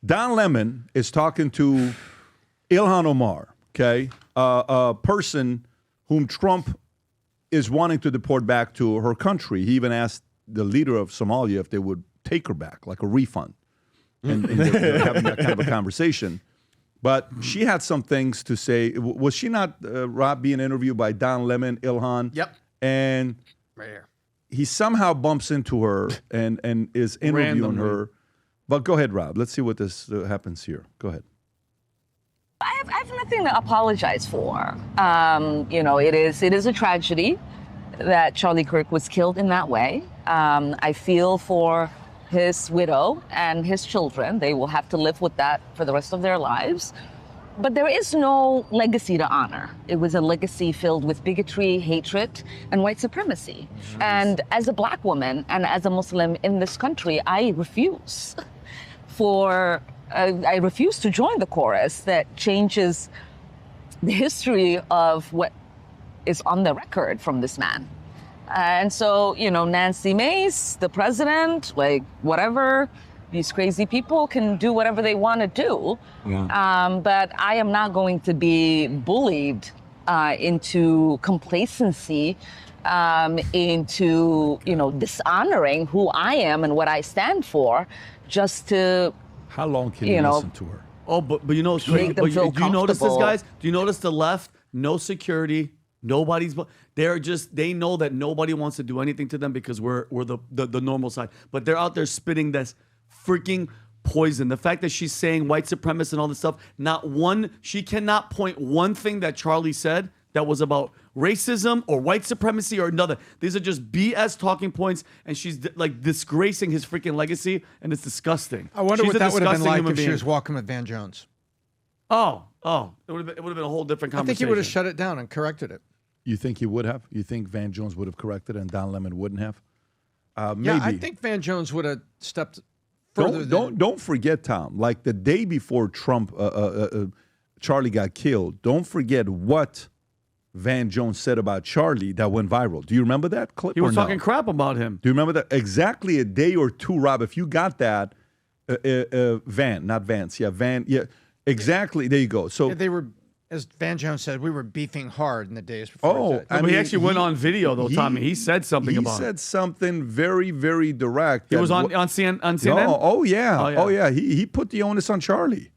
Don Lemon is talking to Ilhan Omar, okay, a person whom Trump is wanting to deport back to her country. He even asked the leader of Somalia if they would take her back, like a refund. And they're having that kind of a conversation. But she had some things to say. Was she not, Rob, being interviewed by Don Lemon, Ilhan? Yep. And right here. He somehow bumps into her and is interviewing her. But go ahead, Rob. Let's see what this happens here. Go ahead. I have nothing to apologize for. It is a tragedy that Charlie Kirk was killed in that way. I feel for his widow and his children. They will have to live with that for the rest of their lives. But there is no legacy to honor. It was a legacy filled with bigotry, hatred, and white supremacy. And as a black woman and as a Muslim in this country, I refuse to join the chorus that changes the history of what is on the record from this man. And so, Nancy Mace, the president, whatever, these crazy people can do whatever they want to do. Yeah. But I am not going to be bullied into complacency, into, dishonoring who I am and what I stand for just to... How long can you listen to her? Oh, but do you notice this, guys? Do you notice the left? No security. Nobody's. They know that nobody wants to do anything to them because we're the normal side. But they're out there spitting this freaking poison. The fact that she's saying white supremacists and all this stuff, she cannot point one thing that Charlie said that was about racism or white supremacy or another. These are just BS talking points, and she's disgracing his freaking legacy, and it's disgusting. I wonder what that would have been like if she was walking with Van Jones. Oh, it would have been a whole different conversation. I think he would have shut it down and corrected it. You think he would have? You think Van Jones would have corrected it and Don Lemon wouldn't have? Maybe. Yeah, I think Van Jones would have stepped further. Don't forget, Tom. Like the day before Charlie got killed. Don't forget what Van Jones said about Charlie that went viral. Do you remember that clip? He was talking crap about him. Do you remember that? Exactly a day or two, Rob. If you got that, Van, not Vance. Yeah, Van. Yeah, exactly. There you go. So they were. As Van Jones said, we were beefing hard in the days before. He actually went on video, though, Tommy. He said something about it. He said something very, very direct. He was on CNN? No, oh, yeah. He put the onus on Charlie.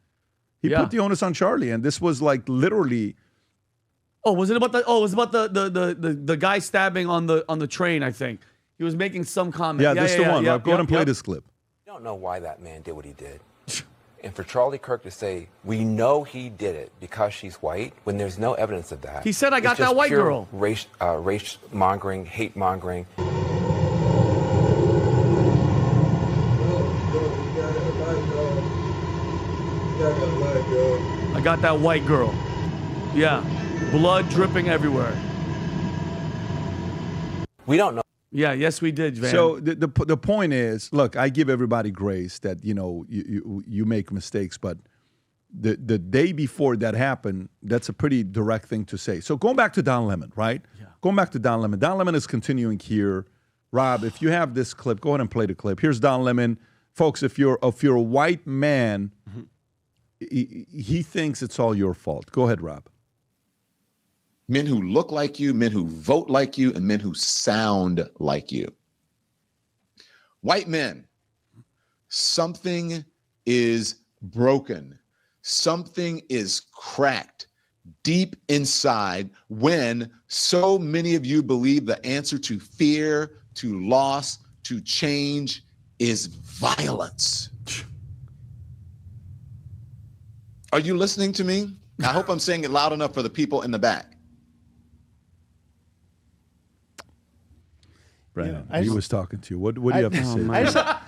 He put the onus on Charlie, and this was like literally... Oh, was it about the... Oh, it was about the guy stabbing on the train, I think. He was making some comment. Yeah, this is the one. Go ahead and play this clip. I don't know why that man did what he did. And for Charlie Kirk to say, we know he did it because she's white, when there's no evidence of that. He said, I got that white girl. Race mongering, hate mongering. I got that white girl. Yeah. Blood dripping everywhere. We don't know. Yeah, yes, we did, Van. So the point is, look, I give everybody grace that, you make mistakes, but the day before that happened, that's a pretty direct thing to say. So going back to Don Lemon, right? Yeah. Going back to Don Lemon. Don Lemon is continuing here. Rob, if you have this clip, go ahead and play the clip. Here's Don Lemon. Folks, if you're a white man, he thinks it's all your fault. Go ahead, Rob. Men who look like you, men who vote like you, and men who sound like you. White men, something is broken. Something is cracked deep inside when so many of you believe the answer to fear, to loss, to change is violence. Are you listening to me? I hope I'm saying it loud enough for the people in the back. Brandon, he was talking to you. What do you have to say?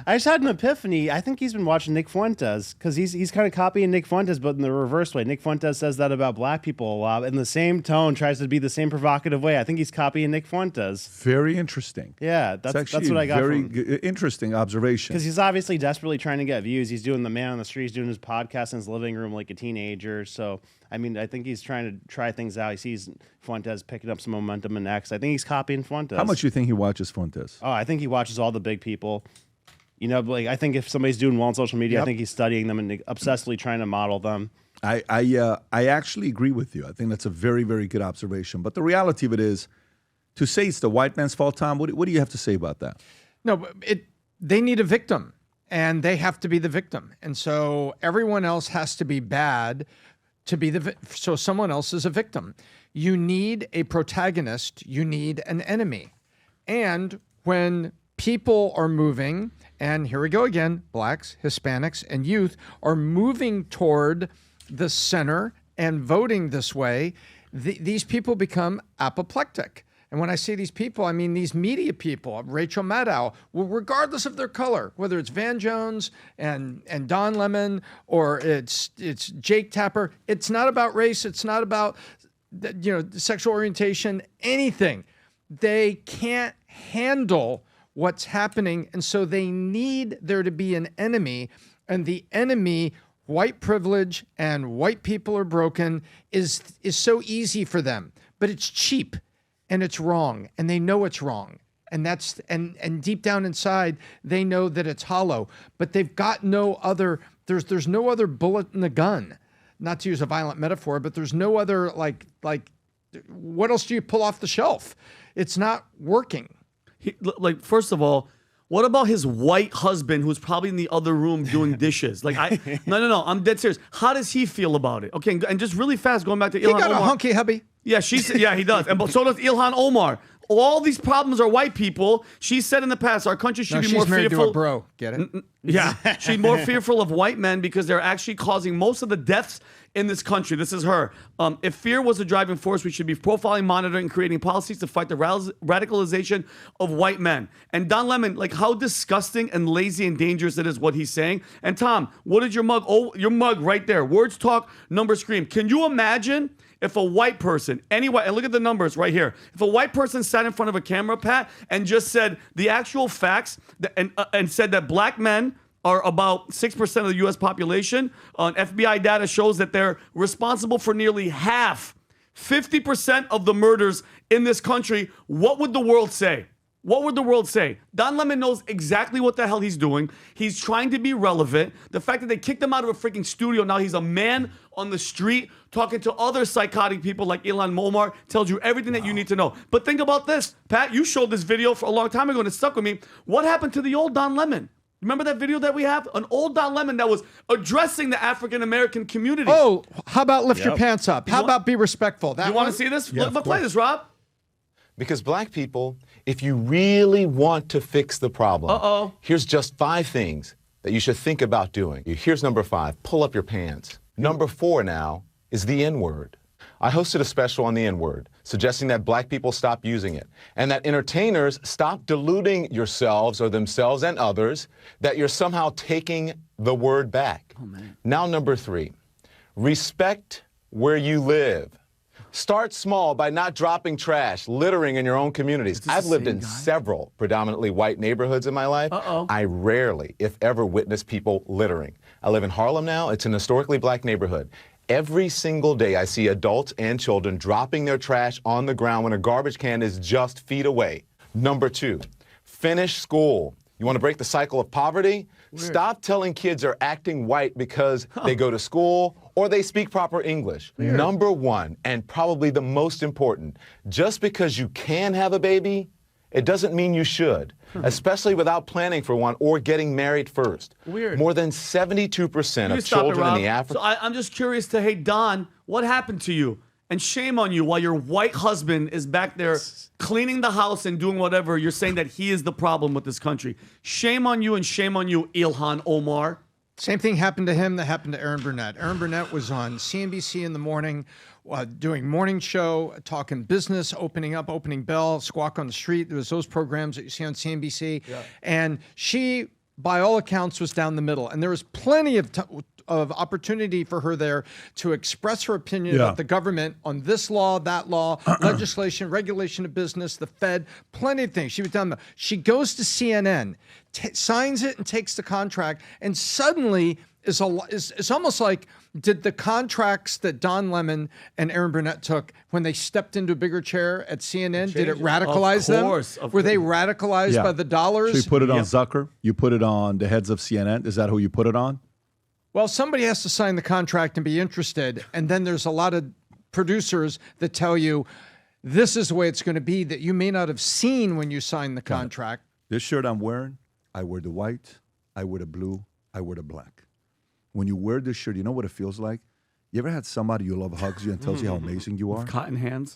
I just had an epiphany. I think he's been watching Nick Fuentes because he's kind of copying Nick Fuentes, but in the reverse way. Nick Fuentes says that about black people a lot. In the same tone, tries to be the same provocative way. I think he's copying Nick Fuentes. Very interesting. Yeah, that's what I got from very interesting observation. Because he's obviously desperately trying to get views. He's doing the man on the street. He's doing his podcast in his living room like a teenager. So, I mean, I think he's trying to try things out. He sees Fuentes picking up some momentum in X. I think he's copying Fuentes. How much do you think he watches Fuentes? Oh, I think he watches all the big people. You know, like I think if somebody's doing well on social media, Yep. I think he's studying them and obsessively trying to model them. I actually agree with you. I think that's a very, very good observation. But the reality of it is, to say it's the white man's fault, Tom, what do you have to say about that? No, but they need a victim, and they have to be the victim. And so everyone else has to be bad to be so someone else is a victim. You need a protagonist. You need an enemy. And when people are moving, and here we go again, blacks, Hispanics, and youth are moving toward the center and voting this way, these people become apoplectic. And when I say these people, I mean these media people, Rachel Maddow, regardless of their color, whether it's Van Jones and Don Lemon or it's Jake Tapper. It's not about race. It's not about sexual orientation, anything. They can't handle what's happening, and so they need there to be an enemy. And the enemy, white privilege and white people are broken, is so easy for them, but it's cheap. And it's wrong, and they know it's wrong, and that's and deep down inside they know that it's hollow. But they've got no other. There's no other bullet in the gun, not to use a violent metaphor, but there's no other like. What else do you pull off the shelf? It's not working. First of all, what about his white husband who's probably in the other room doing dishes? No, I'm dead serious. How does he feel about it? Okay, and just really fast, going back to Ilhan Omar. He got a hunky hubby. Yeah, he does. And so does Ilhan Omar. All these problems are white people. She said in the past, our country should be more married fearful. To a bro. Get it? Yeah, she's more fearful of white men because they're actually causing most of the deaths in this country. This is her. If fear was a driving force, we should be profiling, monitoring, and creating policies to fight the radicalization of white men. And Don Lemon, how disgusting and lazy and dangerous it is what he's saying. And Tom, what did your mug? Oh, your mug right there. Words talk, numbers scream. Can you imagine if a white person, and look at the numbers right here. If a white person sat in front of a camera, Pat, and just said the actual facts and said that black men are about 6% of the U.S. population, FBI data shows that they're responsible for nearly half, 50% of the murders in this country, what would the world say? What would the world say? Don Lemon knows exactly what the hell he's doing. He's trying to be relevant. The fact that they kicked him out of a freaking studio, now he's a man on the street talking to other psychotic people like Ilhan Omar, tells you everything that you need to know. But think about this. Pat, you showed this video for a long time ago and it stuck with me. What happened to the old Don Lemon? Remember that video that we have? An old Don Lemon that was addressing the African-American community. Oh, how about lift your pants up? How about be respectful? You want to see this? Yeah, Play this, Rob. Because black people, if you really want to fix the problem, here's just 5 things that you should think about doing. Here's number 5, pull up your pants. Number 4 now is the N-word. I hosted a special on the N-word, suggesting that black people stop using it, and that entertainers stop deluding yourselves or themselves and others that you're somehow taking the word back. Oh, man. Now number 3, respect where you live. Start small by not dropping trash, littering in your own communities. I've lived in several predominantly white neighborhoods in my life. I rarely, if ever, witness people littering. I live in Harlem now. It's an historically black neighborhood. Every single day I see adults and children dropping their trash on the ground when a garbage can is just feet away. Number 2, finish school. You want to break the cycle of poverty? Weird. Stop telling kids they're acting white because they go to school or they speak proper English. Weird. Number 1, and probably the most important, just because you can have a baby, it doesn't mean you should, especially without planning for one or getting married first. Weird. More than 72% of children in the African... So I'm just curious to, hey, Don, what happened to you? And shame on you while your white husband is back there cleaning the house and doing whatever. You're saying that he is the problem with this country. Shame on you and shame on you, Ilhan Omar. Same thing happened to him that happened to Aaron Burnett. Aaron Burnett was on CNBC in the morning, doing morning show, talking business, opening bell, Squawk on the Street. There was those programs that you see on CNBC. Yeah. And she, by all accounts, was down the middle. And there was plenty of opportunity for her there to express her opinion about the government on this law, that law, legislation, regulation of business, the Fed, plenty of things. She was down there. She goes to CNN, signs it and takes the contract, and suddenly is it's almost like, did the contracts that Don Lemon and Aaron Burnett took when they stepped into a bigger chair at CNN, did it radicalize them? Were they radicalized by the dollars? So you put it on Zucker, you put it on the heads of CNN. Is that who you put it on? Well, somebody has to sign the contract and be interested. And then there's a lot of producers that tell you this is the way it's going to be that you may not have seen when you signed the contract. This shirt I'm wearing, I wear the white, I wear the blue, I wear the black. When you wear this shirt, you know what it feels like? You ever had somebody you love hugs you and tells you how amazing you are? With cotton hands?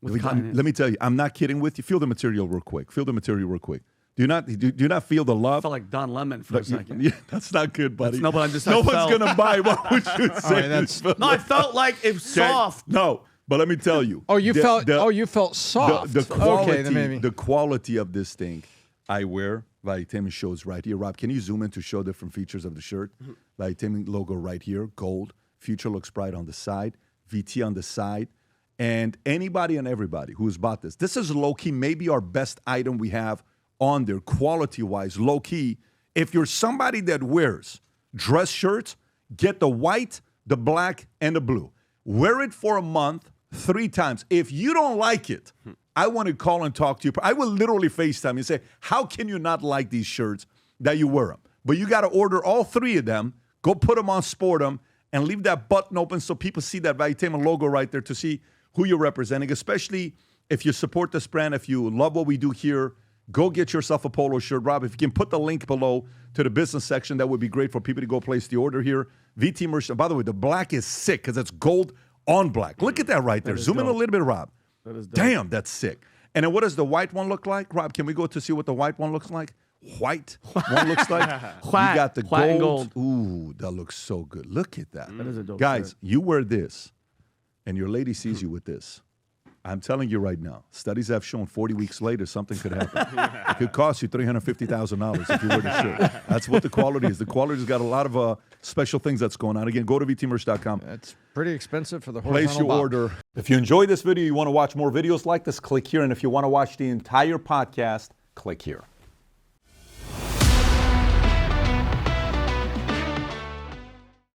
Let me tell you, I'm not kidding with you. Feel the material real quick. Feel the material real quick. Do you not feel the love? I felt like Don Lemon for a second. Yeah, that's not good, buddy. No, but I'm just. No one's gonna buy. What would you say? No, I felt like it was soft. No, but let me tell you. You felt soft. The quality, okay, then maybe. The quality of this thing, I wear. Valuetainment shows right here. Rob, can you zoom in to show different features of the shirt? Valuetainment logo right here, gold. Future looks bright on the side. VT on the side. And anybody and everybody who's bought this, this is low-key maybe our best item we have on there, quality-wise, low-key. If you're somebody that wears dress shirts, get the white, the black, and the blue. Wear it for a month, 3 times. If you don't like it, I want to call and talk to you. I will literally FaceTime you and say, how can you not like these shirts that you wear them? But you got to order all 3 of them, go put them on, sport them, and leave that button open so people see that Valuetainment logo right there to see who you're representing, especially if you support this brand, if you love what we do here. Go get yourself a polo shirt. Rob, if you can put the link below to the business section, that would be great for people to go place the order here. VT merch. By the way, the black is sick because it's gold on black. Look at that right there. Zoom in a little bit, Rob. That is dope. Damn, that's sick. And then what does the white one look like? Rob, can we go to see what the white one looks like? White one looks like? You got the gold. Ooh, that looks so good. Look at that. That is a dope Guys, shirt. you wear this, and your lady sees you with this. I'm telling you right now, studies have shown 40 weeks later something could happen. It could cost you $350,000 if you wear the shirt. That's what the quality is. The quality's got a lot of special things that's going on. Again, go to vtmerch.com. That's pretty expensive for the horizontal Place your box. order. If you enjoyed this video, you want to watch more videos like this, click here. And if you want to watch the entire podcast, click here.